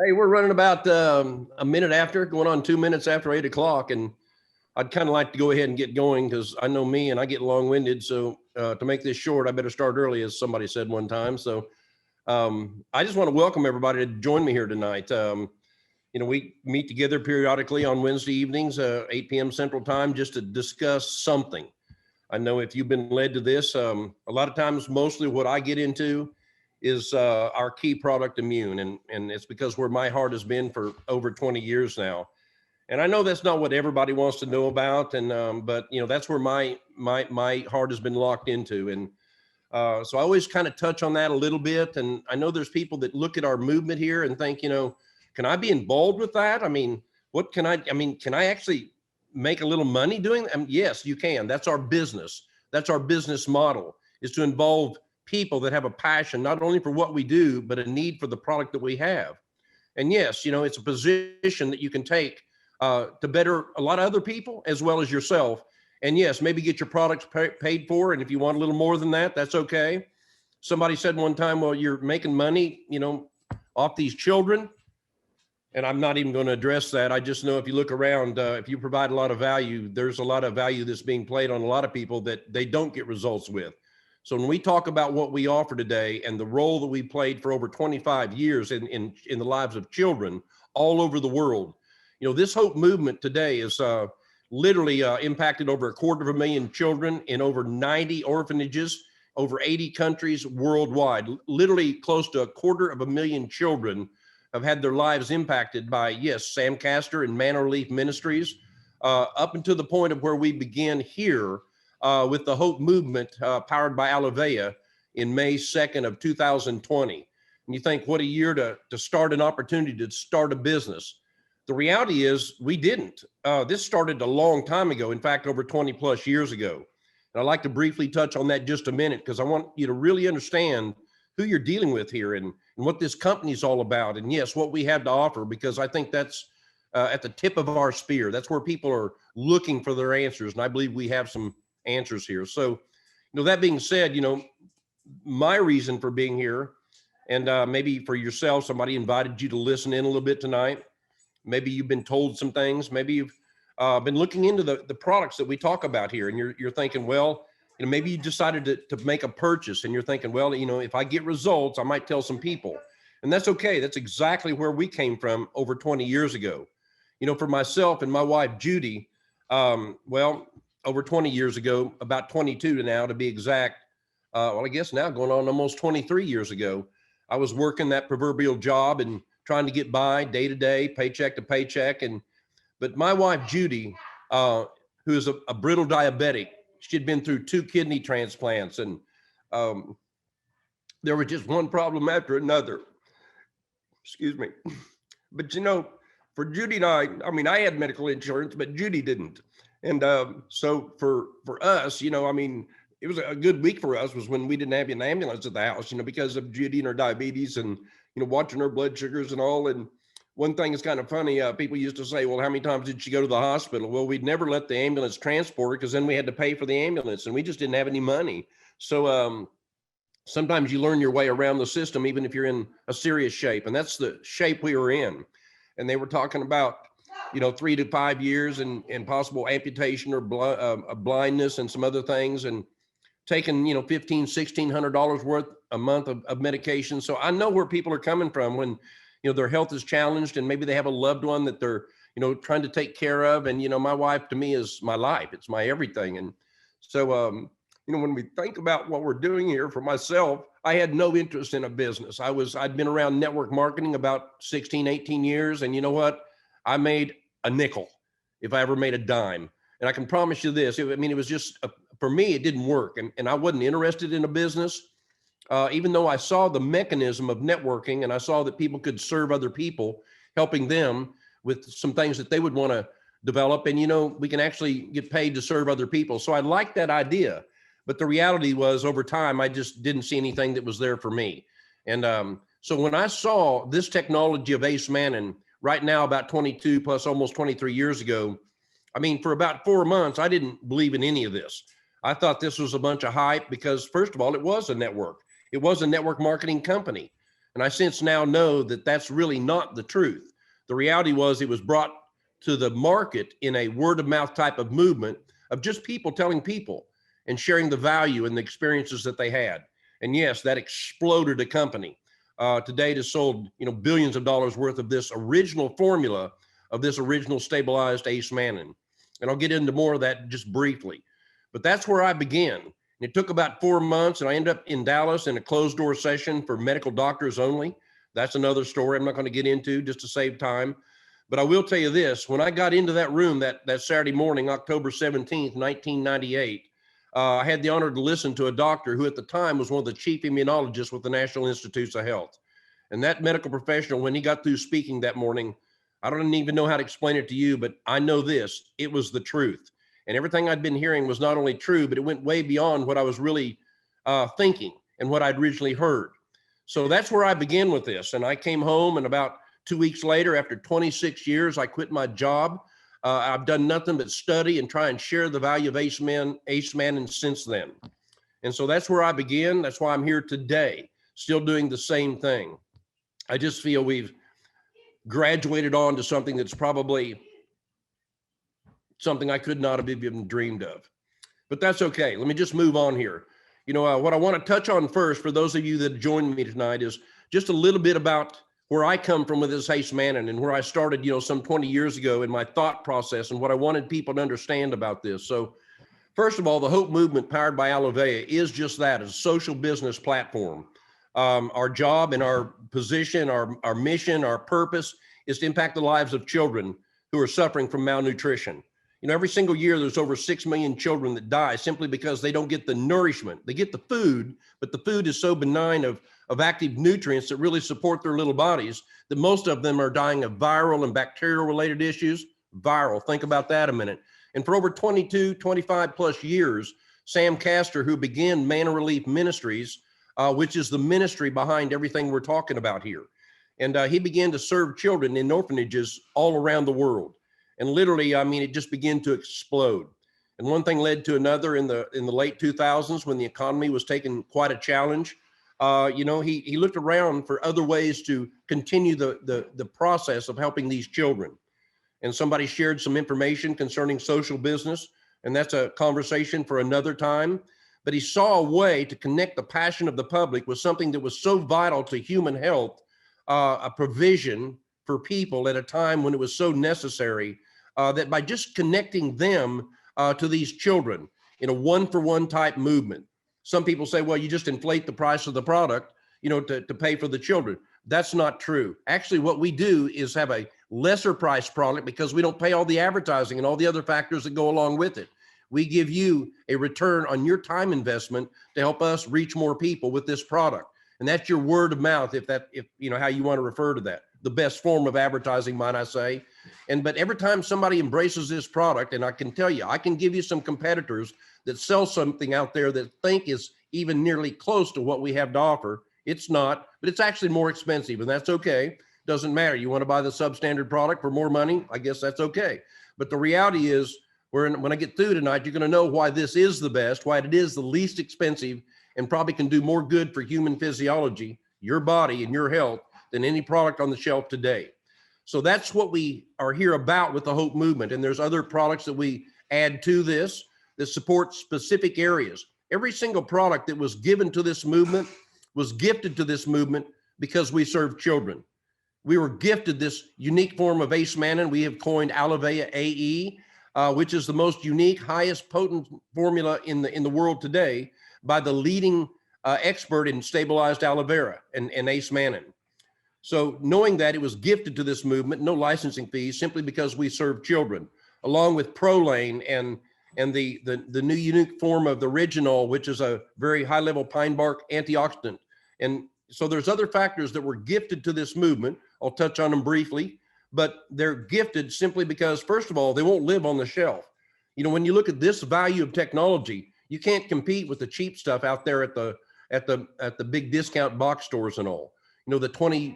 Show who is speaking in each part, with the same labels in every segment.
Speaker 1: Hey, we're running about a minute after, going on 2 minutes after 8 o'clock, and I'd kind of like to go ahead and get going because I know me and I get long-winded. So to make this short, I better start early, as somebody said one time. So I just want to welcome everybody to join me here tonight. We meet together periodically on Wednesday evenings, 8 p.m. Central Time, just to discuss something. I know if you've been led to this, a lot of times, mostly what I get into is our key product, Immune, and it's because where my heart has been for over 20 years now. And I know that's not what everybody wants to know about, and but that's where my heart has been locked into, and so I always kind of touch on that a little bit. And I know there's people that look at our movement here and think, can I be involved with that? I mean, what can I? I mean, can I actually make a little money doing that? Yes, you can. That's our business. That's our business model, is to involve people that have a passion not only for what we do, but a need for the product that we have. And yes, it's a position that you can take to better a lot of other people as well as yourself. And yes, maybe get your products paid for. And if you want a little more than that, that's okay. Somebody said one time, well, you're making money, off these children. And I'm not even going to address that. I just know if you look around, if you provide a lot of value, there's a lot of value that's being played on a lot of people that they don't get results with. So when we talk about what we offer today and the role that we played for over 25 years in the lives of children all over the world, this Hope movement today is literally impacted over 250,000 children in over 90 orphanages, over 80 countries worldwide. Literally close to 250,000 children have had their lives impacted by, yes, Sam Castor and Manor Leaf Ministries, up until the point of where we began here with the Hope movement powered by Alivea in May 2nd of 2020. And you think, what a year to start an opportunity to start a business. The reality is we didn't. This started a long time ago, in fact, over 20 plus years ago. And I'd like to briefly touch on that just a minute, because I want you to really understand who you're dealing with here and what this company is all about. And yes, what we have to offer, because I think that's at the tip of our spear. That's where people are looking for their answers. And I believe we have some answers here. So, that being said, my reason for being here, and maybe for yourself, somebody invited you to listen in a little bit tonight. Maybe you've been told some things. Maybe you've been looking into the products that we talk about here, and you're thinking, well, maybe you decided to make a purchase, and you're thinking, well, if I get results, I might tell some people. And that's okay. That's exactly where we came from over 20 years ago. For myself and my wife, Judy, well, over 20 years ago, about 22 now to be exact, well, I guess now going on almost 23 years ago, I was working that proverbial job and trying to get by day to day, paycheck to paycheck. But my wife, Judy, who is a brittle diabetic, she'd been through 2 kidney transplants, and there was just one problem after another. Excuse me. But for Judy and I mean, I had medical insurance, but Judy didn't. And so for us, it was a good week for us was when we didn't have an ambulance at the house, because of Judy and her diabetes and, watching her blood sugars and all. And one thing is kind of funny. People used to say, well, how many times did she go to the hospital? Well, we'd never let the ambulance transport her, because then we had to pay for the ambulance and we just didn't have any money. So sometimes you learn your way around the system, even if you're in a serious shape. And that's the shape we were in. And they were talking about, 3 to 5 years and possible amputation or blindness and some other things, and taking, $1,500, $1,600 worth a month of medication. So I know where people are coming from when, their health is challenged and maybe they have a loved one that they're, trying to take care of. And, my wife to me is my life. It's my everything. And so, when we think about what we're doing here, for myself, I had no interest in a business. I'd been around network marketing about 16, 18 years. And you know what? I made a nickel if I ever made a dime. And I can promise you this, it was just, for me, it didn't work. And I wasn't interested in a business, even though I saw the mechanism of networking and I saw that people could serve other people, helping them with some things that they would want to develop. And, we can actually get paid to serve other people. So I liked that idea. But the reality was, over time, I just didn't see anything that was there for me. And so when I saw this technology of Ace Mannon, right now, about 22 plus almost 23 years ago, for about 4 months, I didn't believe in any of this. I thought this was a bunch of hype because, first of all, it was a network. It was a network marketing company. And I since now know that that's really not the truth. The reality was it was brought to the market in a word of mouth type of movement of just people telling people and sharing the value and the experiences that they had. And yes, that exploded a company. To date has sold, billions of dollars worth of this original formula of this original stabilized Ace Mannan. And I'll get into more of that just briefly. But that's where I began. And it took about 4 months, and I ended up in Dallas in a closed door session for medical doctors only. That's another story I'm not going to get into just to save time. But I will tell you this, when I got into that room that Saturday morning, October 17th, 1998, I had the honor to listen to a doctor who at the time was one of the chief immunologists with the National Institutes of Health. And that medical professional, when he got through speaking that morning, I don't even know how to explain it to you, but I know this, it was the truth. And everything I'd been hearing was not only true, but it went way beyond what I was really thinking and what I'd originally heard. So that's where I began with this. And I came home, and about 2 weeks later, after 26 years, I quit my job. I've done nothing but study and try and share the value of Ace Mannan since then. And so that's where I began. That's why I'm here today, still doing the same thing. I just feel we've graduated on to something that's probably something I could not have even dreamed of. But that's okay. Let me just move on here. What I want to touch on first, for those of you that joined me tonight, is just a little bit about where I come from with this Ace Mannan and where I started, some 20 years ago in my thought process and what I wanted people to understand about this. So first of all, the Hope Movement powered by Alivea is just that, a social business platform. Our job and our position, our mission, our purpose is to impact the lives of children who are suffering from malnutrition. Every single year there's over 6 million children that die simply because they don't get the nourishment. They get the food, but the food is so benign of active nutrients that really support their little bodies that most of them are dying of viral and bacterial related issues. Viral, think about that a minute. And for over 25 plus years, Sam Castor, who began Manna Relief Ministries, which is the ministry behind everything we're talking about here. And he began to serve children in orphanages all around the world. And literally, it just began to explode. And one thing led to another in the late 2000s when the economy was taking quite a challenge. He looked around for other ways to continue the process of helping these children. And somebody shared some information concerning social business, and that's a conversation for another time. But he saw a way to connect the passion of the public with something that was so vital to human health, a provision for people at a time when it was so necessary, that by just connecting them to these children in a one-for-one type movement. Some people say, well, you just inflate the price of the product, to pay for the children. That's not true. Actually, what we do is have a lesser price product because we don't pay all the advertising and all the other factors that go along with it. We give you a return on your time investment to help us reach more people with this product. And that's your word of mouth, if how you want to refer to that. The best form of advertising, might I say. But every time somebody embraces this product, and I can tell you, I can give you some competitors that sell something out there that think is even nearly close to what we have to offer. It's not, but it's actually more expensive, and that's okay. Doesn't matter. You want to buy the substandard product for more money? I guess that's okay. But the reality is, when I get through tonight, you're going to know why this is the best, why it is the least expensive, and probably can do more good for human physiology, your body and your health, than any product on the shelf today. So that's what we are here about with the Hope Movement. And there's other products that we add to this that support specific areas. Every single product that was given to this movement was gifted to this movement because we serve children. We were gifted this unique form of Ace Mannan. We have coined Alivea AE, which is the most unique, highest potent formula in the world today by the leading expert in stabilized aloe vera and Ace Mannan. So knowing that it was gifted to this movement, no licensing fees, simply because we serve children, along with Prolane and the new unique form of the Original, which is a very high level pine bark antioxidant. And so there's other factors that were gifted to this movement. I'll touch on them briefly, but they're gifted simply because, first of all, they won't live on the shelf. When you look at this value of technology, you can't compete with the cheap stuff out there at the big discount box stores and all. The $20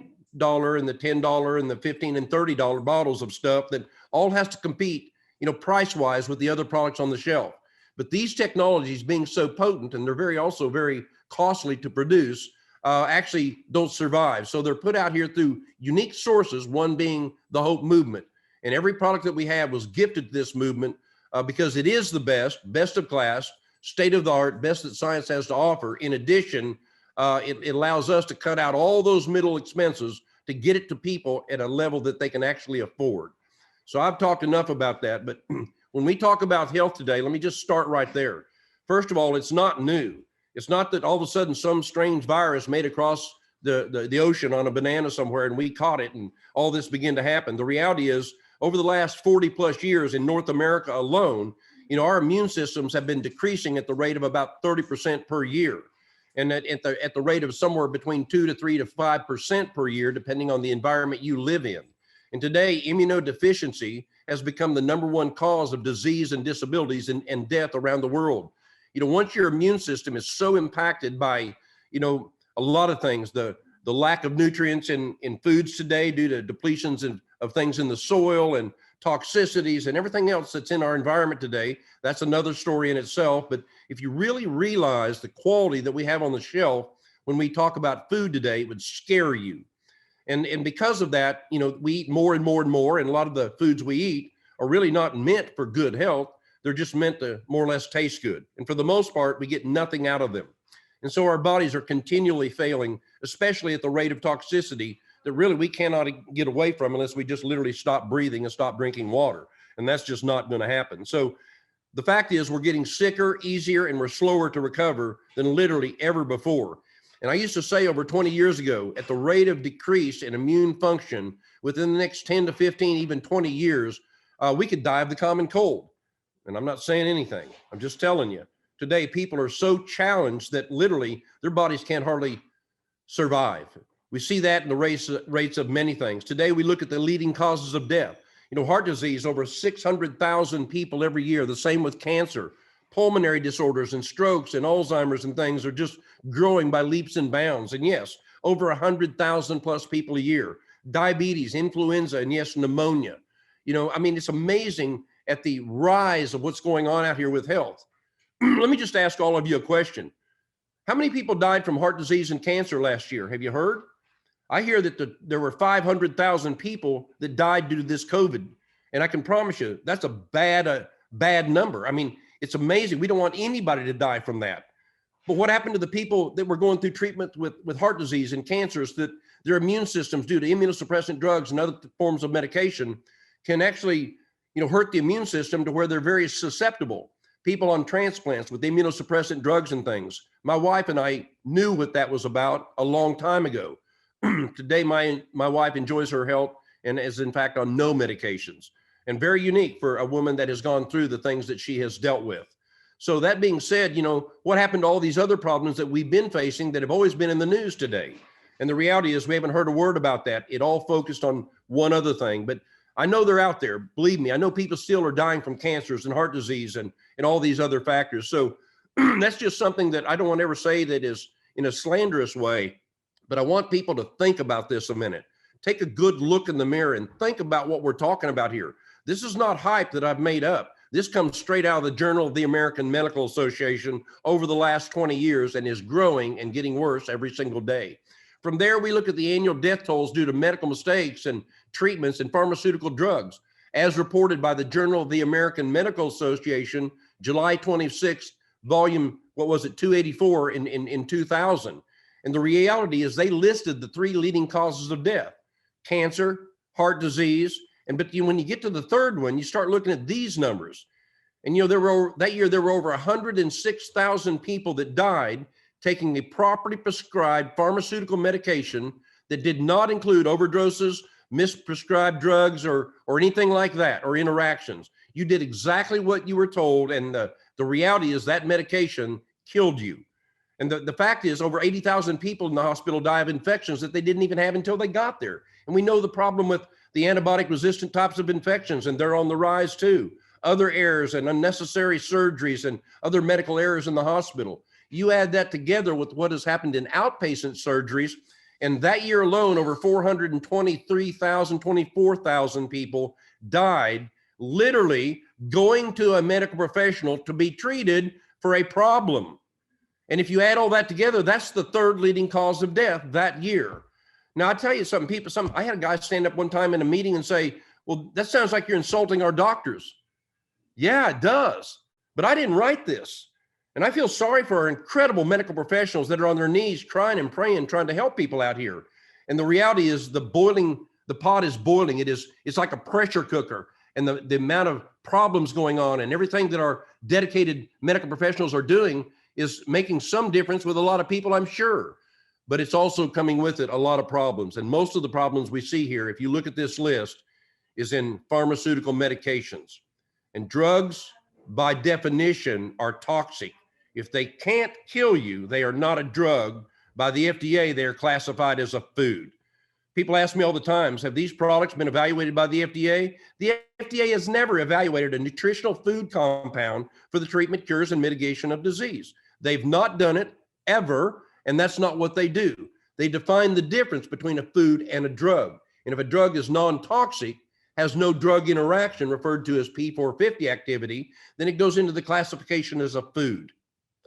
Speaker 1: and the $10 and the $15 and $30 bottles of stuff that all has to compete, price wise with the other products on the shelf. But these technologies being so potent, and they're also very costly to produce, actually don't survive. So they're put out here through unique sources, one being the Hope Movement. And every product that we have was gifted to this movement because it is the best of class, state of the art, best that science has to offer. In addition, it allows us to cut out all those middle expenses to get it to people at a level that they can actually afford. So I've talked enough about that, but when we talk about health today, let me just start right there. First of all, it's not new. It's not that all of a sudden some strange virus made across the ocean on a banana somewhere and we caught it and all this began to happen. The reality is, over the last 40 plus years in North America alone, our immune systems have been decreasing at the rate of about 30% per year. And at the rate of somewhere between 2 to 3 to 5% per year, depending on the environment you live in. And today, immunodeficiency has become the #1 cause of disease and disabilities and death around the world. Once your immune system is so impacted by, a lot of things, the lack of nutrients in foods today due to depletions of things in the soil and toxicities and everything else that's in our environment today, that's another story in itself. But if you really realize the quality that we have on the shelf when we talk about food today, it would scare you. And because of that, we eat more and more and more, and a lot of the foods we eat are really not meant for good health. They're just meant to more or less taste good. And for the most part, we get nothing out of them. And so our bodies are continually failing, especially at the rate of toxicity that really we cannot get away from unless we just literally stop breathing and stop drinking water. And that's just not going to happen. So the fact is we're getting sicker, easier, and we're slower to recover than literally ever before. And I used to say over 20 years ago, at the rate of decrease in immune function within the next 10 to 15, even 20 years, we could die of the common cold. And I'm not saying anything. I'm just telling you. Today, people are so challenged that literally their bodies can't hardly survive. We see that in the rates of many things. Today, we look at the leading causes of death. Heart disease, over 600,000 people every year. The same with cancer. Pulmonary disorders and strokes and Alzheimer's and things are just growing by leaps and bounds. And yes, over 100,000 plus people a year. Diabetes, influenza, and yes, pneumonia. It's amazing at the rise of what's going on out here with health. Let me just ask all of you a question. How many people died from heart disease and cancer last year? Have you heard? I hear that there were 500,000 people that died due to this COVID. And I can promise you, that's a bad number. It's amazing. We don't want anybody to die from that. But what happened to the people that were going through treatment with heart disease and cancers, that their immune systems, due to immunosuppressant drugs and other forms of medication, can actually, hurt the immune system to where they're very susceptible. People on transplants with immunosuppressant drugs and things. My wife and I knew what that was about a long time ago. Today, my wife enjoys her health and is in fact on no medications, and very unique for a woman that has gone through the things that she has dealt with. So that being said, what happened to all these other problems that we've been facing that have always been in the news today? And the reality is we haven't heard a word about that. It all focused on one other thing, but I know they're out there. Believe me, I know people still are dying from cancers and heart disease and all these other factors. So that's just something that I don't want to ever say that is in a slanderous way, but I want people to think about this a minute. Take a good look in the mirror and think about what we're talking about here. This is not hype that I've made up. This comes straight out of the Journal of the American Medical Association over the last 20 years and is growing and getting worse every single day. From there, we look at the annual death tolls due to medical mistakes and treatments and pharmaceutical drugs, as reported by the Journal of the American Medical Association, July 26th, volume, 284 in 2000. And the reality is they listed the 3 leading causes of death: cancer, heart disease, but when you get to the third one, you start looking at these numbers. And that year there were over 106,000 people that died taking a properly prescribed pharmaceutical medication that did not include overdoses, misprescribed drugs, or anything like that, or interactions. You did exactly what you were told, and the reality is that medication killed you. And the fact is, over 80,000 people in the hospital die of infections that they didn't even have until they got there. And we know the problem with the antibiotic resistant types of infections, and they're on the rise too. Other errors and unnecessary surgeries and other medical errors in the hospital. You add that together with what has happened in outpatient surgeries, and that year alone, over 423,000, 24,000 people died literally going to a medical professional to be treated for a problem. And if you add all that together, that's the third leading cause of death that year. Now, I tell you something, I had a guy stand up one time in a meeting and say, well, that sounds like you're insulting our doctors. Yeah, it does. But I didn't write this. And I feel sorry for our incredible medical professionals that are on their knees crying and praying, trying to help people out here. And the reality is the pot is boiling. It's like a pressure cooker. And the amount of problems going on and everything that our dedicated medical professionals are doing is making some difference with a lot of people, I'm sure. But it's also coming with it a lot of problems. And most of the problems we see here, if you look at this list, is in pharmaceutical medications. And drugs, by definition, are toxic. If they can't kill you, they are not a drug. By the FDA, they are classified as a food. People ask me all the time, have these products been evaluated by the FDA? The FDA has never evaluated a nutritional food compound for the treatment, cures, and mitigation of disease. They've not done it ever, and that's not what they do. They define the difference between a food and a drug. And if a drug is non-toxic, has no drug interaction, referred to as P450 activity, then it goes into the classification as a food.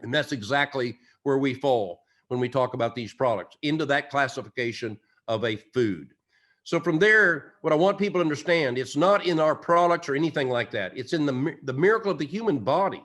Speaker 1: And that's exactly where we fall when we talk about these products, into that classification of a food. So from there, what I want people to understand, it's not in our products or anything like that. It's in the miracle of the human body.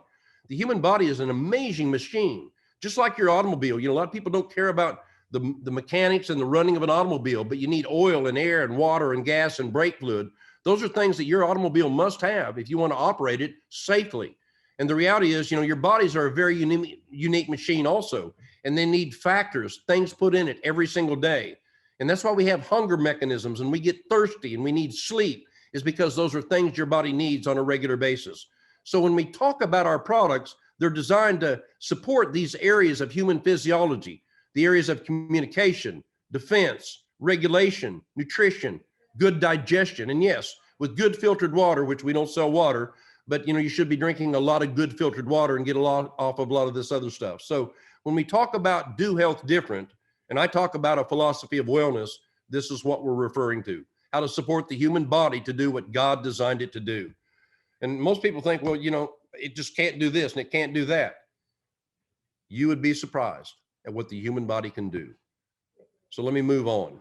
Speaker 1: The human body is an amazing machine, just like your automobile. You know, a lot of people don't care about the mechanics and the running of an automobile, but you need oil and air and water and gas and brake fluid. Those are things that your automobile must have if you want to operate it safely. And the reality is, you know, your bodies are a very unique machine also, and they need factors, things put in it every single day. And that's why we have hunger mechanisms and we get thirsty and we need sleep, is because those are things your body needs on a regular basis. So when we talk about our products, they're designed to support these areas of human physiology, the areas of communication, defense, regulation, nutrition, good digestion. And yes, with good filtered water, which we don't sell water, but you know, you should be drinking a lot of good filtered water and get a lot off of a lot of this other stuff. So when we talk about do health different, and I talk about a philosophy of wellness, this is what we're referring to: how to support the human body to do what God designed it to do. And most people think, well, you know, it just can't do this and it can't do that. You would be surprised at what the human body can do. So let me move on.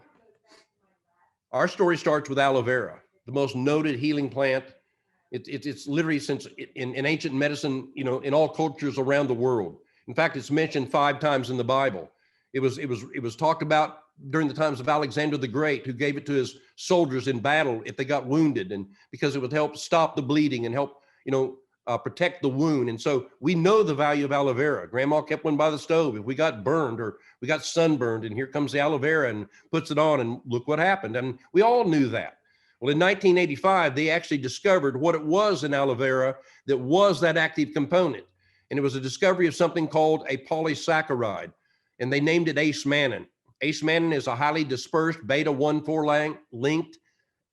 Speaker 1: Our story starts with aloe vera, the most noted healing plant. It's literally, since in ancient medicine, you know, in all cultures around the world. In fact, it's mentioned 5 times in the Bible. It was talked about during the times of Alexander the Great, who gave it to his soldiers in battle if they got wounded, and because it would help stop the bleeding and help, you know, protect the wound. And so we know the value of aloe vera. Grandma kept one by the stove if we got burned or we got sunburned, and here comes the aloe vera and puts it on, and look what happened. And we all knew that. Well, in 1985, they actually discovered what it was in aloe vera that was that active component. And it was a discovery of something called a polysaccharide, and they named it acemannan. Acemannan is a highly dispersed beta-1,4 linked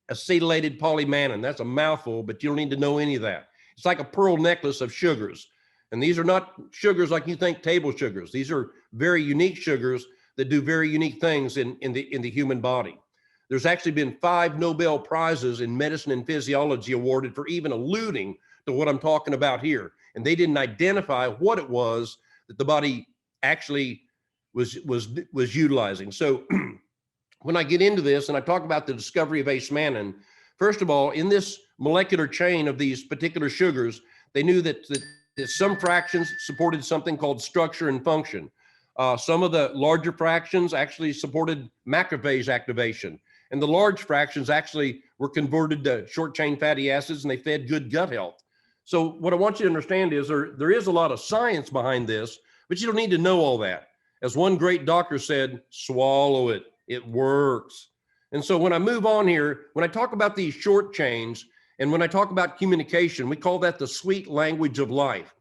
Speaker 1: acetylated polymannan. That's a mouthful, but you don't need to know any of that. It's like a pearl necklace of sugars. And these are not sugars like you think, table sugars. These are very unique sugars that do very unique things in the human body. There's actually been 5 Nobel Prizes in medicine and physiology awarded for even alluding to what I'm talking about here. And they didn't identify what it was that the body actually was utilizing. So when I get into this and I talk about the discovery of acemannan, first of all, in this molecular chain of these particular sugars, they knew that some fractions supported something called structure and function. Some of the larger fractions actually supported macrophage activation. And the large fractions actually were converted to short chain fatty acids, and they fed good gut health. So what I want you to understand is there is a lot of science behind this, but you don't need to know all that. As one great doctor said, swallow it, it works. And so when I move on here, when I talk about these short chains, and when I talk about communication, we call that the sweet language of life.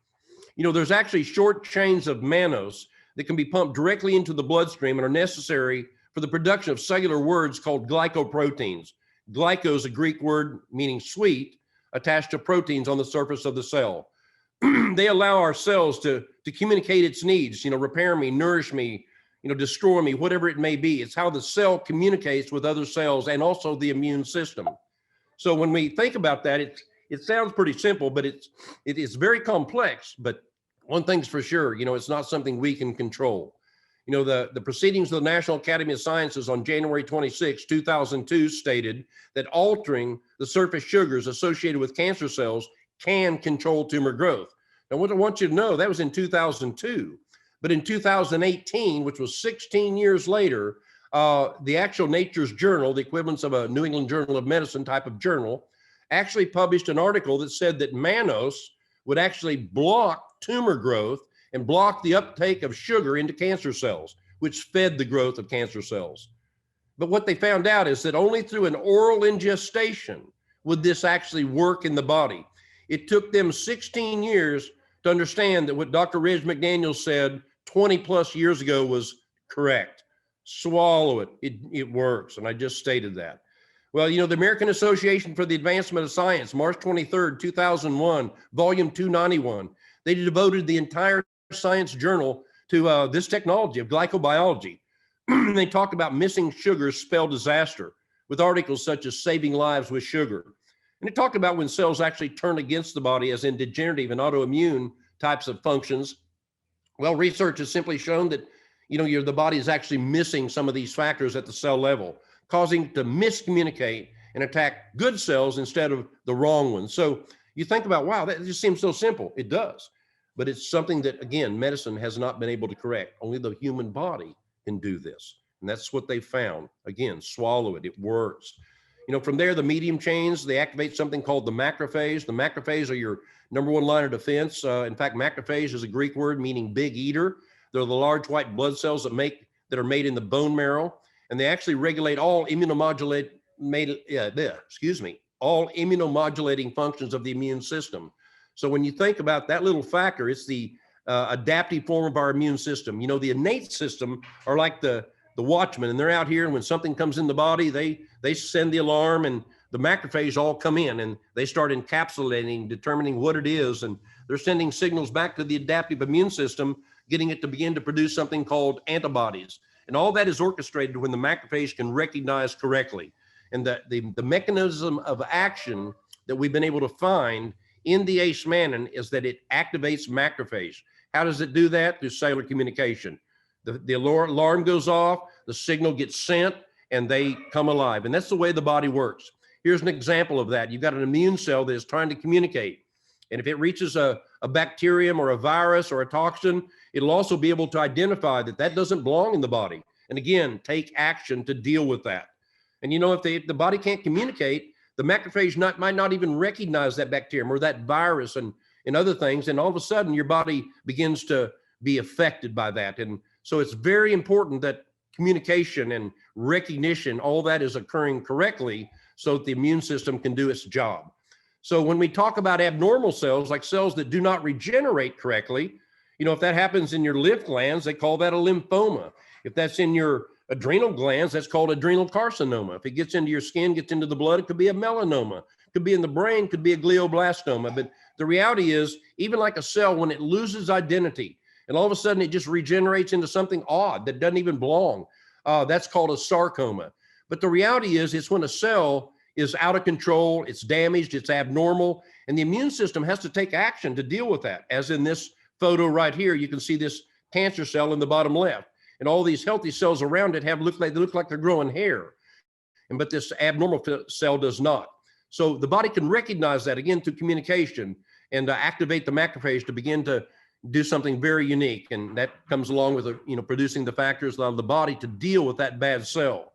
Speaker 1: You know, there's actually short chains of mannose that can be pumped directly into the bloodstream and are necessary for the production of cellular words called glycoproteins. Glyco is a Greek word meaning sweet, attached to proteins on the surface of the cell. They allow our cells to communicate its needs, you know, repair me, nourish me, you know, destroy me, whatever it may be. It's how the cell communicates with other cells and also the immune system. So when we think about that, it sounds pretty simple, but it is very complex. But one thing's for sure, it's not something we can control. The proceedings of the National Academy of Sciences on January 26, 2002 stated that altering the surface sugars associated with cancer cells can control tumor growth. Now, what I want you to know, that was in 2002. But in 2018, which was 16 years later, the actual Nature's Journal, the equivalence of a New England Journal of Medicine type of journal, actually published an article that said that mannose would actually block tumor growth and block the uptake of sugar into cancer cells, which fed the growth of cancer cells. But what they found out is that only through an oral ingestion would this actually work in the body. It took them 16 years to understand that what Dr. Reg McDaniel said 20 plus years ago was correct. Swallow it. It works. And I just stated that. Well, the American Association for the Advancement of Science, March 23rd, 2001, volume 291, they devoted the entire Science journal to this technology of glycobiology. They talked about missing sugars spell disaster with articles such as Saving Lives with Sugar. And it talked about when cells actually turn against the body, as in degenerative and autoimmune types of functions. Well, research has simply shown that, the body is actually missing some of these factors at the cell level, causing it to miscommunicate and attack good cells instead of the wrong ones. So you think about, wow, that just seems so simple. It does. But it's something that, again, medicine has not been able to correct. Only the human body can do this. And that's what they found. Again, swallow it. It works. From there, the medium chains, they activate something called the macrophage. The macrophage are your number one line of defense. In fact, macrophage is a Greek word meaning big eater. They're the large white blood cells that are made in the bone marrow. And they actually regulate all immunomodulating functions of the immune system. So when you think about that little factor, it's the adaptive form of our immune system. The innate system are like the watchmen, and they're out here, and when something comes in the body, they send the alarm, and the macrophages all come in, and they start encapsulating, determining what it is, and they're sending signals back to the adaptive immune system, getting it to begin to produce something called antibodies. And all that is orchestrated when the macrophage can recognize correctly. And the mechanism of action that we've been able to find in the Leishmanian is that it activates macrophage. How does it do that? Through cellular communication. The alarm goes off, the signal gets sent, and they come alive. And that's the way the body works. Here's an example of that. You've got an immune cell that is trying to communicate. And if it reaches a bacterium or a virus or a toxin, it'll also be able to identify that doesn't belong in the body. And again, take action to deal with that. And if the body can't communicate, the macrophage might not even recognize that bacterium or that virus and other things. And all of a sudden, your body begins to be affected by that. And so it's very important that communication and recognition, all that is occurring correctly so that the immune system can do its job. So when we talk about abnormal cells, like cells that do not regenerate correctly, if that happens in your lymph glands, they call that a lymphoma. If that's in your adrenal glands, that's called adrenal carcinoma. If it gets into your skin, gets into the blood, it could be a melanoma. It could be in the brain, could be a glioblastoma. But the reality is, even like a cell, when it loses identity and all of a sudden it just regenerates into something odd that doesn't even belong, that's called a sarcoma. But the reality is, it's when a cell is out of control, it's damaged, it's abnormal, and the immune system has to take action to deal with that. As in this photo right here, you can see this cancer cell in the bottom left. And all these healthy cells around it look like they're growing hair. But this abnormal cell does not. So the body can recognize that, again, through communication, and activate the macrophage to begin to do something very unique. And that comes along with producing the factors of the body to deal with that bad cell.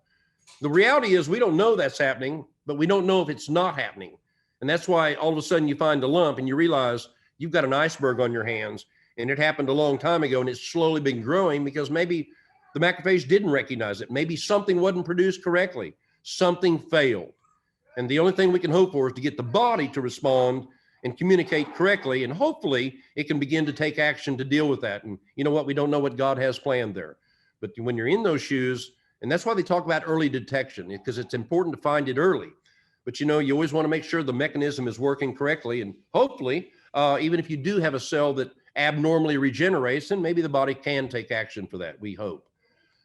Speaker 1: The reality is, we don't know that's happening, but we don't know if it's not happening. And that's why all of a sudden you find a lump and you realize you've got an iceberg on your hands. And it happened a long time ago, and it's slowly been growing because maybe the macrophage didn't recognize it. Maybe something wasn't produced correctly. Something failed. And the only thing we can hope for is to get the body to respond and communicate correctly. And hopefully it can begin to take action to deal with that. And you know what? We don't know what God has planned there. But when you're in those shoes, and that's why they talk about early detection, because it's important to find it early. But you always want to make sure the mechanism is working correctly. And hopefully, even if you do have a cell that abnormally regenerates, then maybe the body can take action for that, we hope.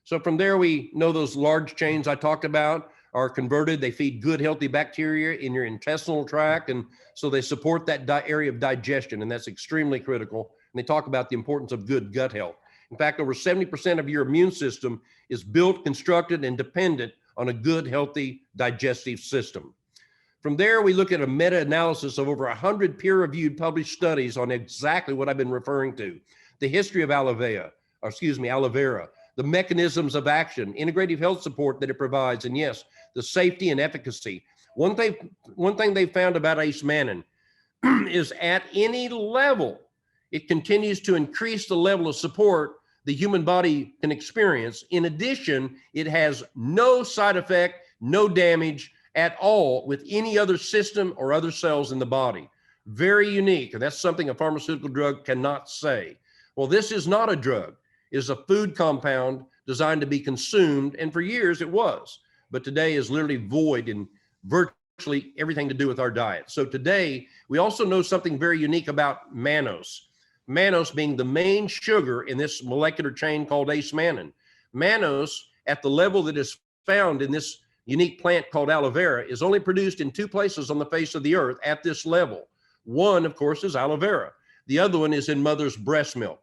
Speaker 1: So from there, we know those large chains I talked about are converted. They feed good, healthy bacteria in your intestinal tract. And so they support that area of digestion. And that's extremely critical. And they talk about the importance of good gut health. In fact, over 70% of your immune system is built, constructed, and dependent on a good, healthy digestive system. From there, we look at a meta-analysis of over 100 peer-reviewed published studies on exactly what I've been referring to: the history of aloe vera, the mechanisms of action, integrative health support that it provides, and yes, the safety and efficacy. One thing they found about Ace Mannan is at any level, it continues to increase the level of support the human body can experience. In addition, it has no side effect, no damage at all with any other system or other cells in the body. Very unique, and that's something a pharmaceutical drug cannot say. Well, this is not a drug. It is a food compound designed to be consumed, and for years it was, but today is literally void in virtually everything to do with our diet. So today, we also know something very unique about mannose. Mannose being the main sugar in this molecular chain called Ace Mannan. Mannose, at the level that is found in this unique plant called aloe vera, is only produced in 2 places on the face of the earth at this level. One, of course, is aloe vera. The other one is in mother's breast milk.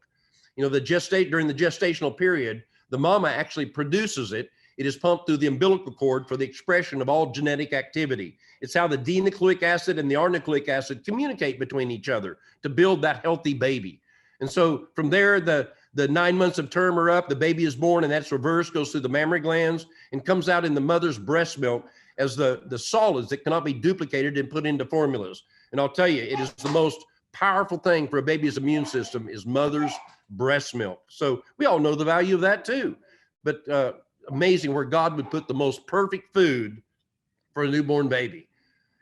Speaker 1: During the gestational period, the mama actually produces it. It is pumped through the umbilical cord for the expression of all genetic activity. It's how the D-nucleic acid and the R-nucleic acid communicate between each other to build that healthy baby. And so from there, the 9 months of term are up, the baby is born, and that's reversed, goes through the mammary glands and comes out in the mother's breast milk as the solids that cannot be duplicated and put into formulas. And I'll tell you, it is the most powerful thing for a baby's immune system is mother's breast milk. So we all know the value of that too. But amazing where God would put the most perfect food for a newborn baby.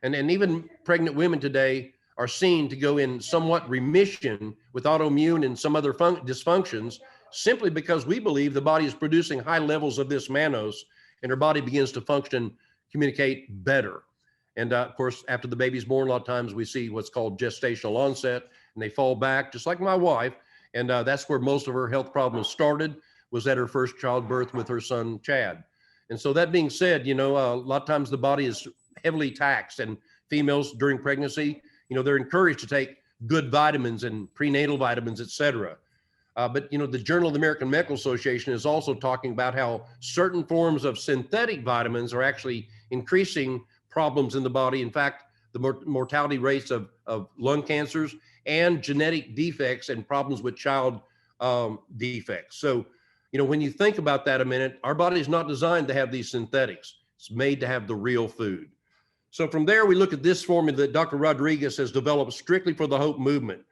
Speaker 1: And even pregnant women today are seen to go in somewhat remission with autoimmune and some other dysfunctions simply because we believe the body is producing high levels of this mannose and her body begins to function, communicate better. And of course, after the baby's born, a lot of times we see what's called gestational onset, and they fall back just like my wife. And that's where most of her health problems started, was at her first childbirth with her son, Chad. And so that being said, a lot of times the body is heavily taxed, and females during pregnancy, they're encouraged to take good vitamins and prenatal vitamins, et cetera. But the Journal of the American Medical Association is also talking about how certain forms of synthetic vitamins are actually increasing problems in the body. In fact, the mortality rates of lung cancers and genetic defects and problems with child defects. So, when you think about that a minute, our body is not designed to have these synthetics. It's made to have the real food. So from there, we look at this formula that Dr. Rodriguez has developed strictly for the Hope Movement.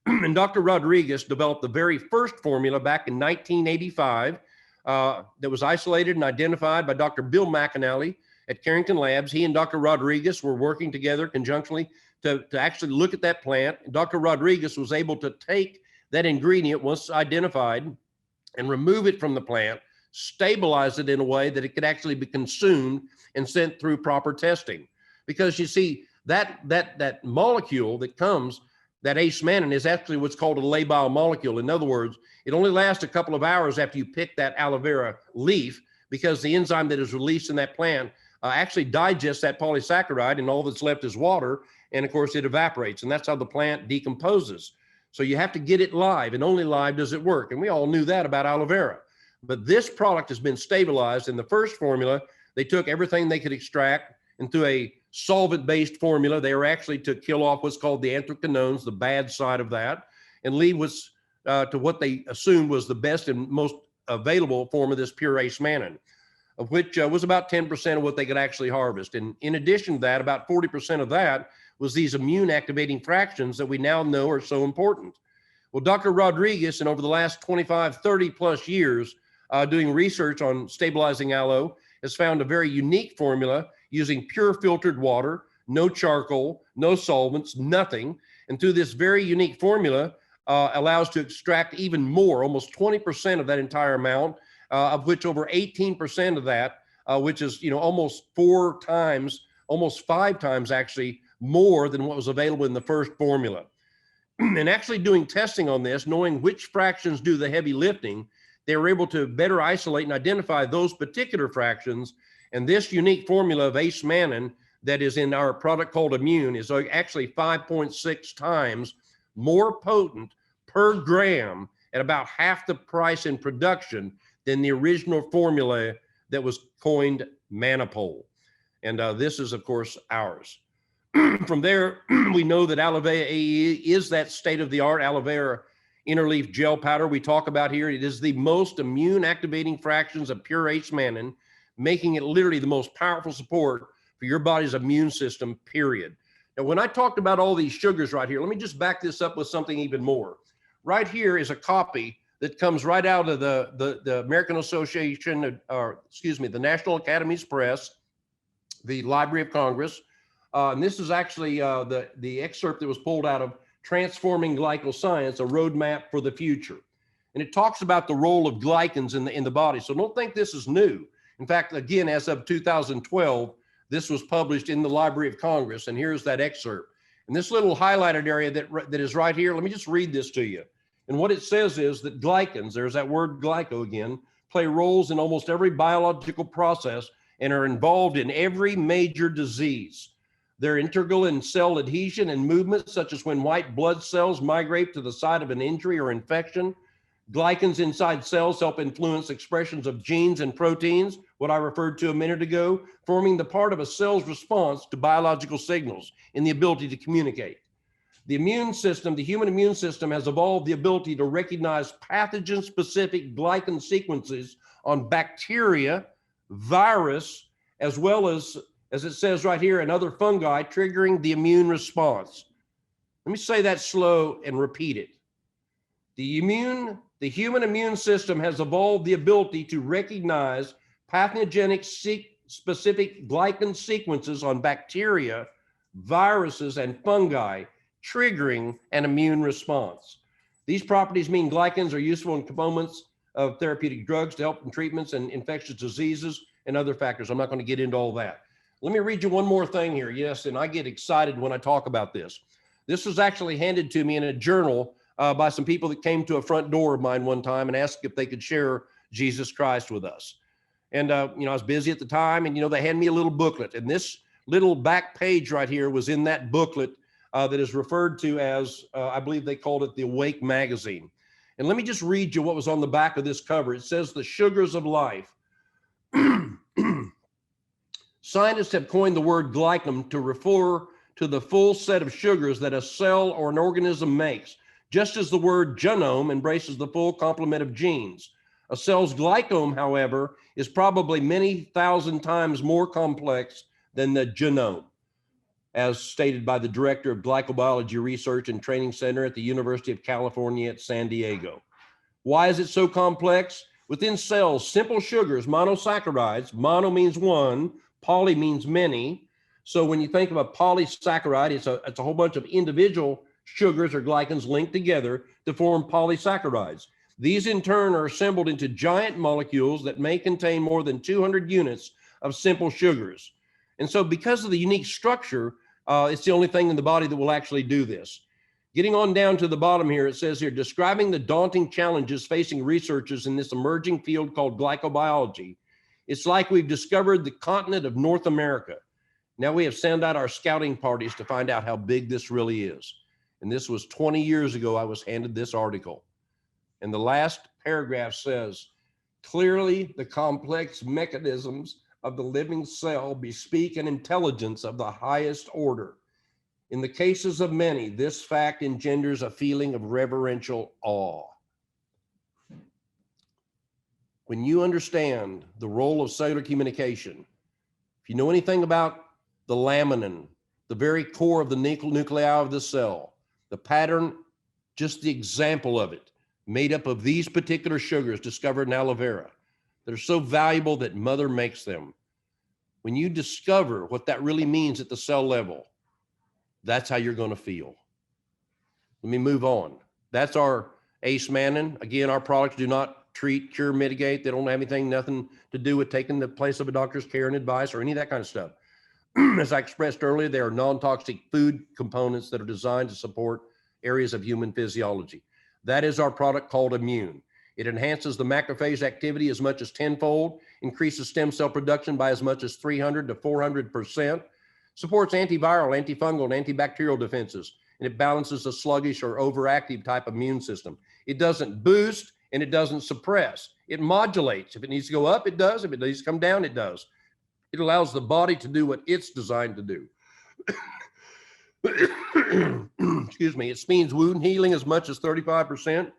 Speaker 1: And Dr. Rodriguez developed the very first formula back in 1985 that was isolated and identified by Dr. Bill McAnally at Carrington Labs. He and Dr. Rodriguez were working together conjunctly to actually look at that plant. And Dr. Rodriguez was able to take that ingredient once identified and remove it from the plant, stabilize it in a way that it could actually be consumed and sent through proper testing. Because you see, that molecule that comes, that Ace Mannan, is actually what's called a labile molecule. In other words, it only lasts a couple of hours after you pick that aloe vera leaf, because the enzyme that is released in that plant actually digests that polysaccharide, and all that's left is water. And of course, it evaporates, and that's how the plant decomposes. So you have to get it live, and only live does it work. And we all knew that about aloe vera. But this product has been stabilized. In the first formula, they took everything they could extract, and through a solvent-based formula, they were actually to kill off what's called the anthraquinones, the bad side of that, and leave what's to what they assumed was the best and most available form of this pure Ace Mannan, of which was about 10% of what they could actually harvest. And in addition to that, about 40% of that was these immune activating fractions that we now know are so important. Well, Dr. Rodriguez, and over the last 25, 30 plus years, doing research on stabilizing aloe, has found a very unique formula using pure filtered water, no charcoal, no solvents, nothing. And through this very unique formula, allows to extract even more, almost 20% of that entire amount, of which over 18% of that, which is almost 4 times, almost 5 times actually more than what was available in the first formula. And actually doing testing on this, knowing which fractions do the heavy lifting, they were able to better isolate and identify those particular fractions. And this unique formula of Ace Mannan that is in our product called Immune is actually 5.6 times more potent per gram at about half the price in production than the original formula that was coined Manipol. And this is, of course, ours. From there, we know that aloe vera AE is that state-of-the-art aloe vera interleaf gel powder we talk about here. It is the most immune activating fractions of pure ace-mannan, making it literally the most powerful support for your body's immune system, period. Now, when I talked about all these sugars right here, let me just back this up with something even more. Right here is a copy that comes right out of the American Association, or excuse me, the National Academies Press, the Library of Congress. And this is actually the excerpt that was pulled out of Transforming Glycoscience, a Roadmap for the Future. And it talks about the role of glycans in the body. So don't think this is new. In fact, again, as of 2012, this was published in the Library of Congress. And here's that excerpt. And this little highlighted area that is right here, let me just read this to you. And what it says is that glycans, there's that word glyco again, play roles in almost every biological process and are involved in every major disease. They're integral in cell adhesion and movement, such as when white blood cells migrate to the site of an injury or infection. Glycans inside cells help influence expressions of genes and proteins, what I referred to a minute ago, forming the part of a cell's response to biological signals in the ability to communicate. The immune system, the human immune system, has evolved the ability to recognize pathogen-specific glycan sequences on bacteria, virus, as well as it says right here, and other fungi, triggering the immune response. Let me say that slow and repeat it. The human immune system has evolved the ability to recognize pathogenic specific glycan sequences on bacteria, viruses, and fungi, triggering an immune response. These properties mean glycans are useful in components of therapeutic drugs to help in treatments and infectious diseases and other factors. I'm not going to get into all that. Let me read you one more thing here. Yes, and I get excited when I talk about this. This was actually handed to me in a journal by some people that came to a front door of mine one time and asked if they could share Jesus Christ with us. And, I was busy at the time, and, they handed me a little booklet. And this little back page right here was in that booklet that is referred to as, I believe they called it the Awake Magazine. And let me just read you what was on the back of this cover. It says, "The sugars of life." Scientists have coined the word glycan to refer to the full set of sugars that a cell or an organism makes, just as the word genome embraces the full complement of genes. A cell's glycome, however, is probably many thousand times more complex than the genome, as stated by the director of Glycobiology Research and Training Center at the University of California at San Diego. Why is it so complex? Within cells, simple sugars, monosaccharides, mono means one, poly means many. So when you think of a polysaccharide, it's a whole bunch of individual sugars or glycans linked together to form polysaccharides. These in turn are assembled into giant molecules that may contain more than 200 units of simple sugars. And so because of the unique structure, it's the only thing in the body that will actually do this. Getting on down to the bottom here, it says here, describing the daunting challenges facing researchers in this emerging field called glycobiology. It's like we've discovered the continent of North America. Now we have sent out our scouting parties to find out how big this really is. And this was 20 years ago I was handed this article. And the last paragraph says, clearly the complex mechanisms of the living cell bespeak an intelligence of the highest order. In the cases of many, this fact engenders a feeling of reverential awe. When you understand the role of cellular communication, if you know anything about the laminin, the very core of the nuclei of the cell, the pattern, just the example of it, made up of these particular sugars discovered in aloe vera that are so valuable that Mother makes them. When you discover what that really means at the cell level, that's how you're going to feel. Let me move on. That's our ace-mannan. Again, our products do not treat, cure, mitigate. They don't have nothing to do with taking the place of a doctor's care and advice or any of that kind of stuff. As I expressed earlier, they are non-toxic food components that are designed to support areas of human physiology. That is our product called Immune. It enhances the macrophage activity as much as tenfold, increases stem cell production by as much as 300 to 400%, supports antiviral, antifungal, and antibacterial defenses, and it balances a sluggish or overactive type immune system. It doesn't boost and it doesn't suppress. It modulates. If it needs to go up, it does. If it needs to come down, it does. It allows the body to do what it's designed to do. Excuse me. It speeds wound healing as much as 35%.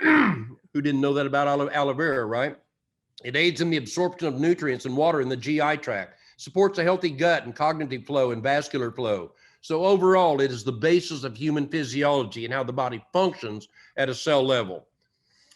Speaker 1: Who didn't know that about aloe vera, right? It aids in the absorption of nutrients and water in the GI tract, supports a healthy gut and cognitive flow and vascular flow. So overall, it is the basis of human physiology and how the body functions at a cell level.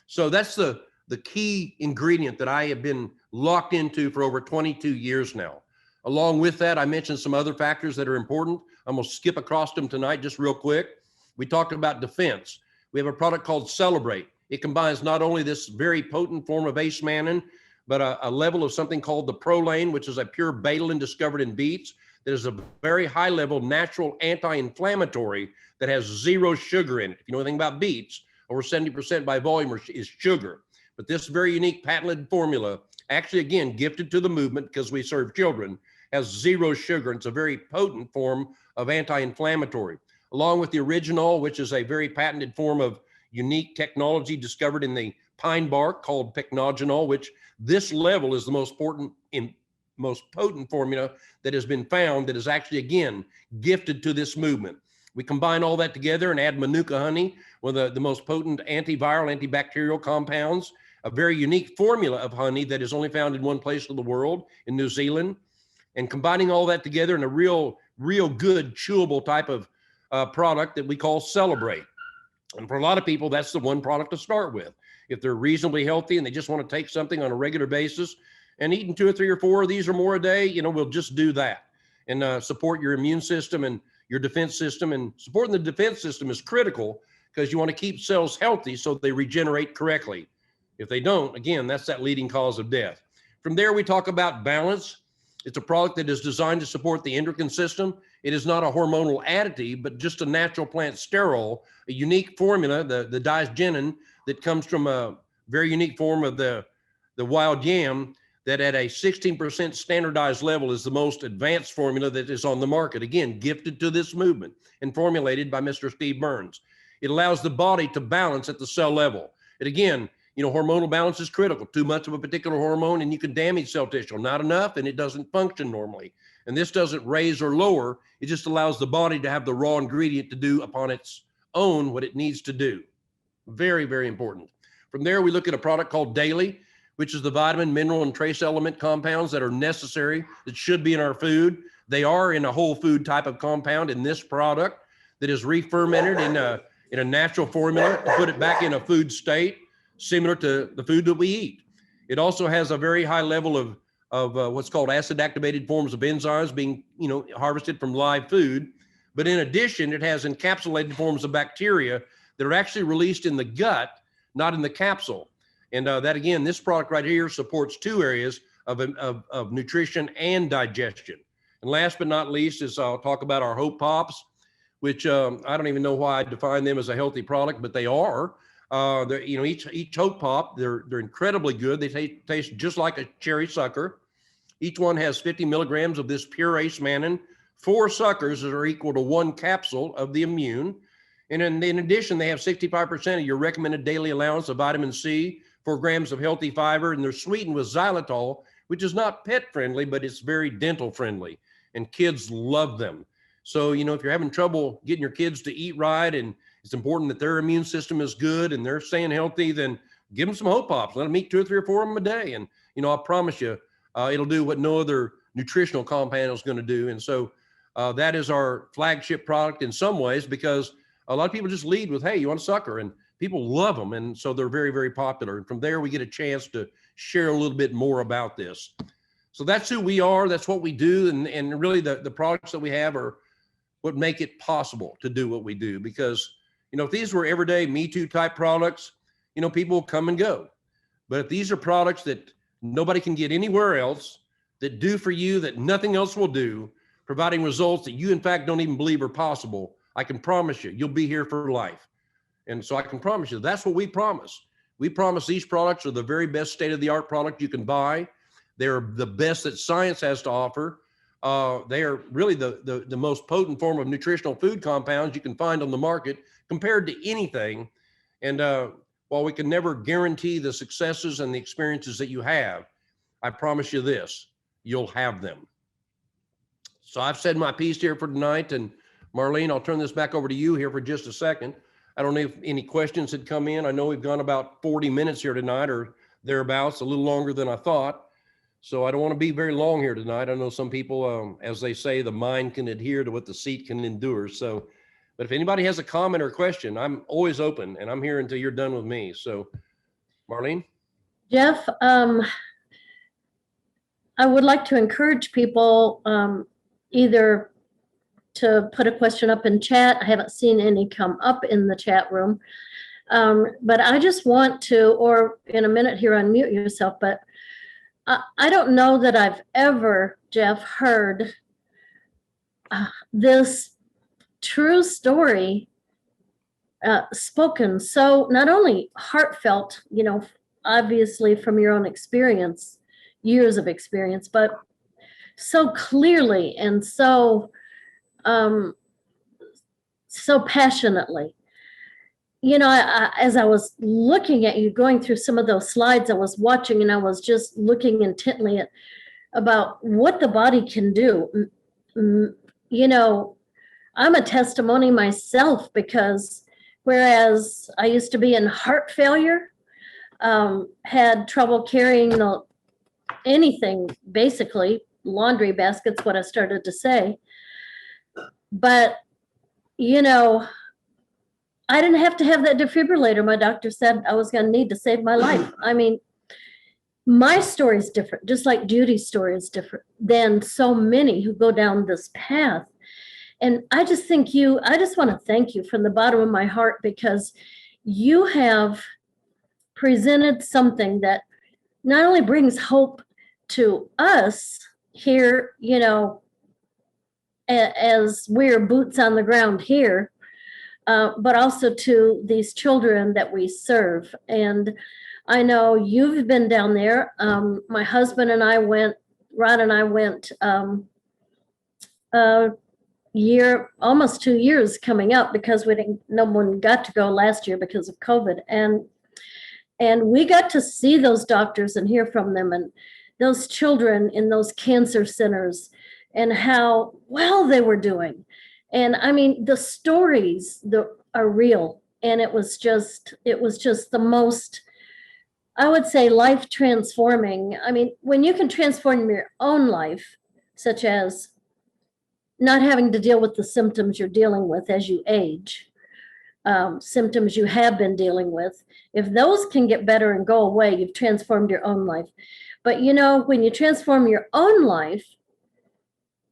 Speaker 1: So that's the key ingredient that I have been locked into for over 22 years now. Along with that, I mentioned some other factors that are important. I'm gonna skip across them tonight just real quick. We talked about defense. We have a product called Celebrate. It combines not only this very potent form of ace-mannan, but a level of something called the Prolane, which is a pure betalain discovered in beets. That is a very high level natural anti-inflammatory that has zero sugar in it. If you know anything about beets, over 70% by volume is sugar. But this very unique patented formula, actually again, gifted to the movement because we serve children, has zero sugar. And it's a very potent form of anti-inflammatory. Along with the Original, which is a very patented form of unique technology discovered in the pine bark called pycnogenol, which this level is the most potent formula that has been found that is actually, again, gifted to this movement. We combine all that together and add Manuka honey, one of the most potent antiviral, antibacterial compounds, a very unique formula of honey that is only found in one place in the world, in New Zealand. And combining all that together in a real good chewable type of product that we call Celebrate. And for a lot of people, that's the one product to start with. If they're reasonably healthy and they just want to take something on a regular basis and eating 2 or 3 or 4 of these or more a day, we'll just do that and support your immune system and your defense system. And supporting the defense system is critical because you want to keep cells healthy so they regenerate correctly. If they don't, again, that's that leading cause of death. From there, we talk about Balance. It's a product that is designed to support the endocrine system. It is not a hormonal additive, but just a natural plant sterol, a unique formula, the diagenin, that comes from a very unique form of the wild yam that at a 16% standardized level is the most advanced formula that is on the market. Again, gifted to this movement and formulated by Mr. Steve Burns. It allows the body to balance at the cell level. And again, hormonal balance is critical. Too much of a particular hormone and you can damage cell tissue. Not enough and it doesn't function normally. And this doesn't raise or lower. It just allows the body to have the raw ingredient to do upon its own what it needs to do. Very, very important. From there, we look at a product called Daily, which is the vitamin, mineral, and trace element compounds that are necessary, that should be in our food. They are in a whole food type of compound in this product that is re-fermented in a natural formula to put it back in a food state, similar to the food that we eat. It also has a very high level of what's called acid activated forms of enzymes being harvested from live food. But in addition, it has encapsulated forms of bacteria that are actually released in the gut, not in the capsule. And that again, this product right here supports 2 areas of nutrition and digestion. And last but not least is I'll talk about our Hope Pops, which I don't even know why I define them as a healthy product, but they are. Each Hope Pop, they're incredibly good. They taste just like a cherry sucker. Each one has 50 milligrams of this pure ace-mannan. 4 suckers that are equal to 1 capsule of the immune. And in addition, they have 65% of your recommended daily allowance of vitamin C, 4 grams of healthy fiber, and they're sweetened with xylitol, which is not pet friendly, but it's very dental friendly, and kids love them. So, if you're having trouble getting your kids to eat right, and it's important that their immune system is good and they're staying healthy, then give them some Hope Pops. Let them eat 2 or 3 or 4 of them a day. And, I promise you, it'll do what no other nutritional compound is going to do. And so that is our flagship product in some ways, because a lot of people just lead with, hey, you want a sucker? And people love them. And so they're very, very popular. And from there, we get a chance to share a little bit more about this. So that's who we are. That's what we do. And really the products that we have are what make it possible to do what we do. Because, if these were everyday Me Too type products, people come and go. But if these are products that nobody can get anywhere else, that do for you that nothing else will do, providing results that you in fact don't even believe are possible, I can promise you, you'll be here for life. And so I can promise you, that's what we promise. We promise these products are the very best state-of-the-art product you can buy. They're the best that science has to offer. They are really the most potent form of nutritional food compounds you can find on the market compared to anything. And while we can never guarantee the successes and the experiences that you have, I promise you this, you'll have them. So I've said my piece here for tonight, and Marlene, I'll turn this back over to you here for just a second. I don't know if any questions had come in. I know we've gone about 40 minutes here tonight or thereabouts, a little longer than I thought. So I don't want to be very long here tonight. I know some people, as they say, the mind can adhere to what the seat can endure. So, but if anybody has a comment or question, I'm always open, and I'm here until you're done with me. So, Marlene?
Speaker 2: Jeff, I would like to encourage people either to put a question up in chat. I haven't seen any come up in the chat room. But I just want to, or in a minute here, unmute yourself, but I don't know that I've ever, Jeff, heard this true story spoken so not only heartfelt, you know, obviously from your own experience, years of experience, but so clearly and so so passionately. You know, as I was looking at you, going through some of those slides, I was watching and I was just looking intently at about what the body can do. You know, I'm a testimony myself, because whereas I used to be in heart failure, had trouble carrying anything, basically laundry baskets, what I started to say. But, you know, I didn't have to have that defibrillator. My doctor said I was going to need to save my life. I mean, my story is different, just like Judy's story is different than so many who go down this path. And I just want to thank you from the bottom of my heart, because you have presented something that not only brings hope to us here, you know, as we're boots on the ground here, but also to these children that we serve. And I know you've been down there. My husband and I went, Rod and I went almost 2 years coming up, because no one got to go last year because of COVID. And we got to see those doctors and hear from them, and those children in those cancer centers, and how well they were doing. And I mean, the stories are real. And it was just the most, I would say, life transforming. I mean, when you can transform your own life, such as not having to deal with the symptoms you're dealing with as you age, symptoms you have been dealing with, if those can get better and go away, you've transformed your own life. But you know, when you transform your own life,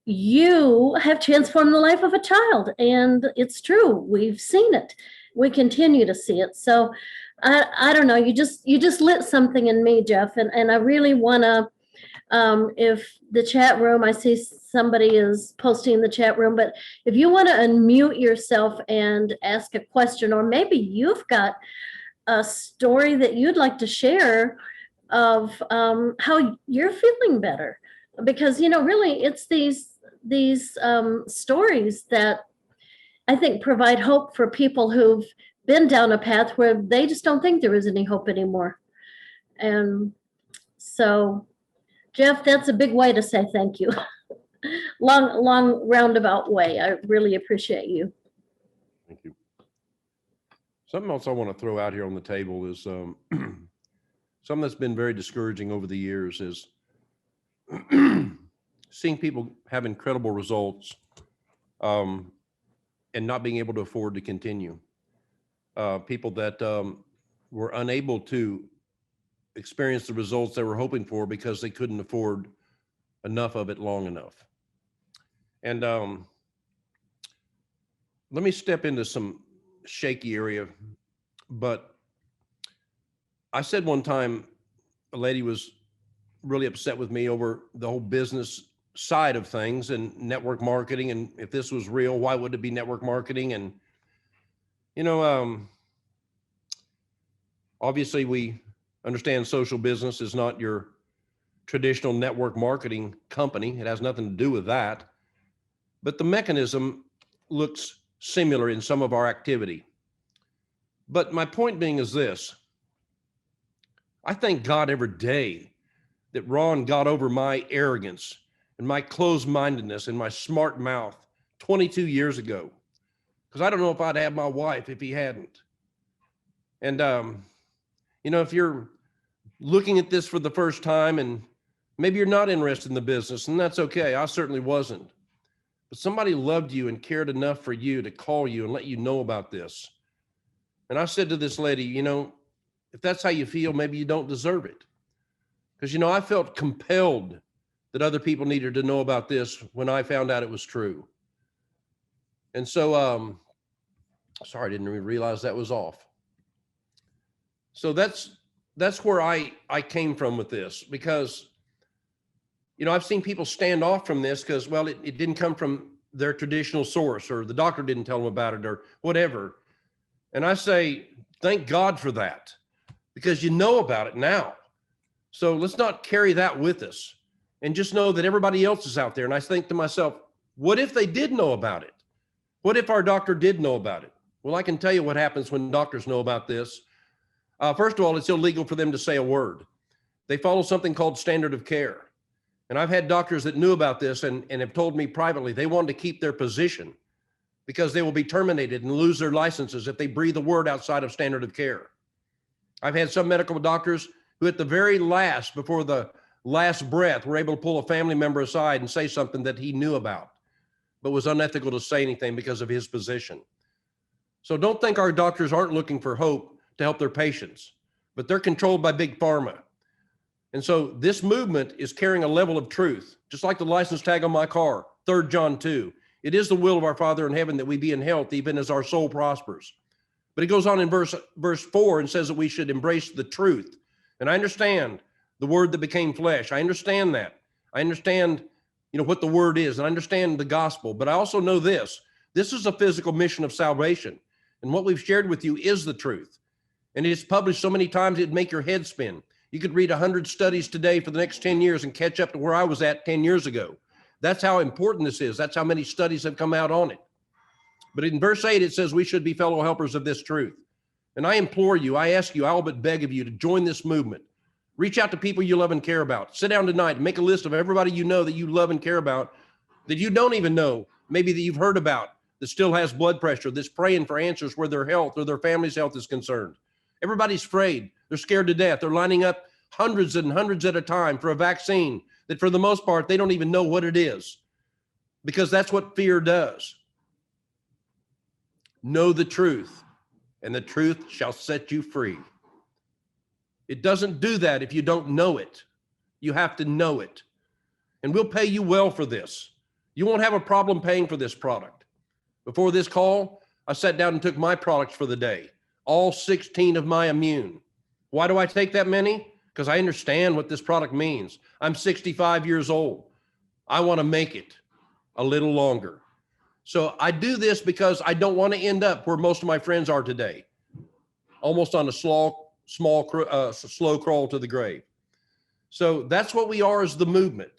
Speaker 2: you have transformed the life of a child. And it's true. We've seen it. We continue to see it. So I don't know, you just lit something in me, Jeff. And I really want to, if the chat room, I see somebody is posting in the chat room, but if you want to unmute yourself and ask a question, or maybe you've got a story that you'd like to share of how you're feeling better. Because, you know, really it's these stories that I think provide hope for people who've been down a path where they just don't think there is any hope anymore. And so, Jeff, that's a big way to say thank you. long roundabout way. I really appreciate you.
Speaker 1: Thank you. Something else I want to throw out here on the table is something that's been very discouraging over the years is seeing people have incredible results and not being able to afford to continue. People that were unable to experience the results they were hoping for because they couldn't afford enough of it long enough. And let me step into some shaky area, but I said one time a lady was really upset with me over the whole business side of things and network marketing. And if this was real, why would it be network marketing? And, you know, obviously we understand social business is not your traditional network marketing company. It has nothing to do with that. But the mechanism looks similar in some of our activity. But my point being is this: I thank God every day that Ron got over my arrogance and my closed-mindedness and my smart mouth 22 years ago. Because I don't know if I'd have my wife if he hadn't. And, if you're looking at this for the first time and maybe you're not interested in the business, and that's okay. I certainly wasn't. But somebody loved you and cared enough for you to call you and let you know about this. And I said to this lady, if that's how you feel, maybe you don't deserve it. Because, I felt compelled that other people needed to know about this when I found out it was true. And so, sorry, I didn't even realize that was off. So that's where I came from with this, because, I've seen people stand off from this because, well, it didn't come from their traditional source, or the doctor didn't tell them about it, or whatever. And I say, thank God for that, because you know about it now. So let's not carry that with us, and just know that everybody else is out there. And I think to myself, what if they did know about it? What if our doctor did know about it? Well, I can tell you what happens when doctors know about this. First of all, it's illegal for them to say a word. They follow something called standard of care. And I've had doctors that knew about this and have told me privately they wanted to keep their position because they will be terminated and lose their licenses if they breathe a word outside of standard of care. I've had some medical doctors who at the very last, before the last breath, were able to pull a family member aside and say something that he knew about, but was unethical to say anything because of his position. So don't think our doctors aren't looking for hope to help their patients, but they're controlled by big pharma. And so this movement is carrying a level of truth, just like the license tag on my car, 3 John 2. It is the will of our Father in heaven that we be in health, even as our soul prospers. But it goes on in verse 4 and says that we should embrace the truth. And I understand the word that became flesh. I understand that. I understand, what the word is, and I understand the gospel. But I also know this is a physical mission of salvation. And what we've shared with you is the truth. And it's published so many times, it'd make your head spin. You could read 100 studies today for the next 10 years and catch up to where I was at 10 years ago. That's how important this is. That's how many studies have come out on it. But in verse 8, it says we should be fellow helpers of this truth. And I implore you, I ask you, I all but beg of you to join this movement. Reach out to people you love and care about. Sit down tonight and make a list of everybody you know that you love and care about, that you don't even know, maybe that you've heard about, that still has blood pressure, that's praying for answers where their health or their family's health is concerned. Everybody's afraid. They're scared to death. They're lining up hundreds and hundreds at a time for a vaccine that for the most part, they don't even know what it is, because that's what fear does. Know the truth, and the truth shall set you free. It doesn't do that if you don't know it. You have to know it. And we'll pay you well for this. You won't have a problem paying for this product. Before this call, I sat down and took my products for the day, all 16 of my immune. Why do I take that many? Because I understand what this product means. I'm 65 years old. I want to make it a little longer. So I do this because I don't want to end up where most of my friends are today, almost on a slow crawl to the grave. So that's what we are as the movement.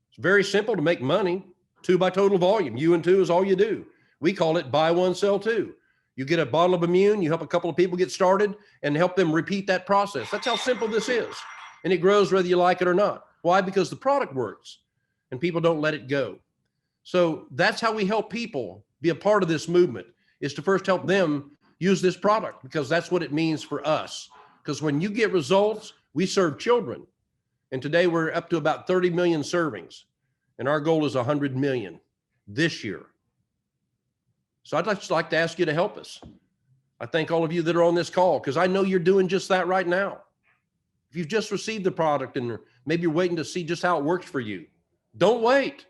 Speaker 1: It's very simple to make money. 2 by total volume. U and 2 is all you do. We call it buy one, sell two. You get a bottle of immune, you help a couple of people get started and help them repeat that process. That's how simple this is. And it grows whether you like it or not. Why? Because the product works and people don't let it go. So that's how we help people be a part of this movement, is to first help them use this product, because that's what it means for us. Because when you get results, we serve children. And today we're up to about 30 million servings. And our goal is 100 million this year. So I'd just like to ask you to help us. I thank all of you that are on this call, because I know you're doing just that right now. If you've just received the product and maybe you're waiting to see just how it works for you, don't wait.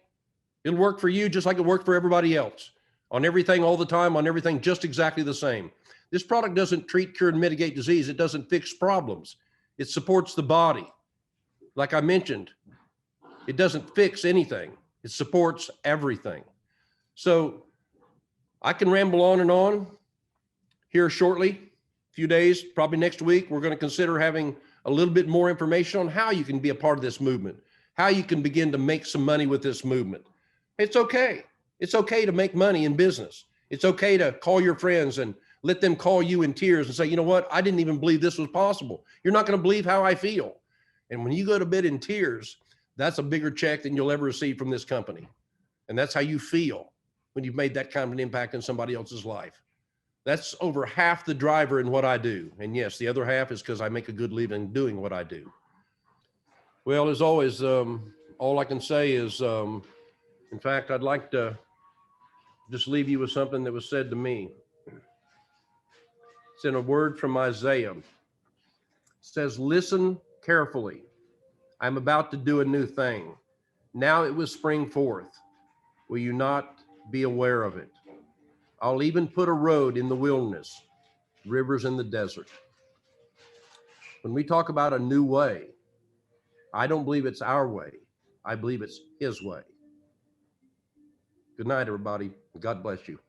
Speaker 1: It'll work for you just like it worked for everybody else, on everything all the time, on everything just exactly the same. This product doesn't treat, cure, and mitigate disease. It doesn't fix problems. It supports the body. Like I mentioned, it doesn't fix anything. It supports everything. So I can ramble on and on. Here shortly, a few days, probably next week, we're going to consider having a little bit more information on how you can be a part of this movement. how you can begin to make some money with this movement. It's okay. It's okay to make money in business. It's okay to call your friends and let them call you in tears and say, you know what? I didn't even believe this was possible. You're not going to believe how I feel. And when you go to bed in tears, that's a bigger check than you'll ever receive from this company. And that's how you feel when you've made that kind of an impact in somebody else's life. That's over half the driver in what I do. And yes, the other half is because I make a good living doing what I do. Well, as always, all I can say is, in fact, I'd like to just leave you with something that was said to me. It's in a word from Isaiah. It says, listen carefully. I'm about to do a new thing. Now it will spring forth. Will you not be aware of it? I'll even put a road in the wilderness, rivers in the desert. When we talk about a new way, I don't believe it's our way. I believe it's his way. Good night, everybody. God bless you.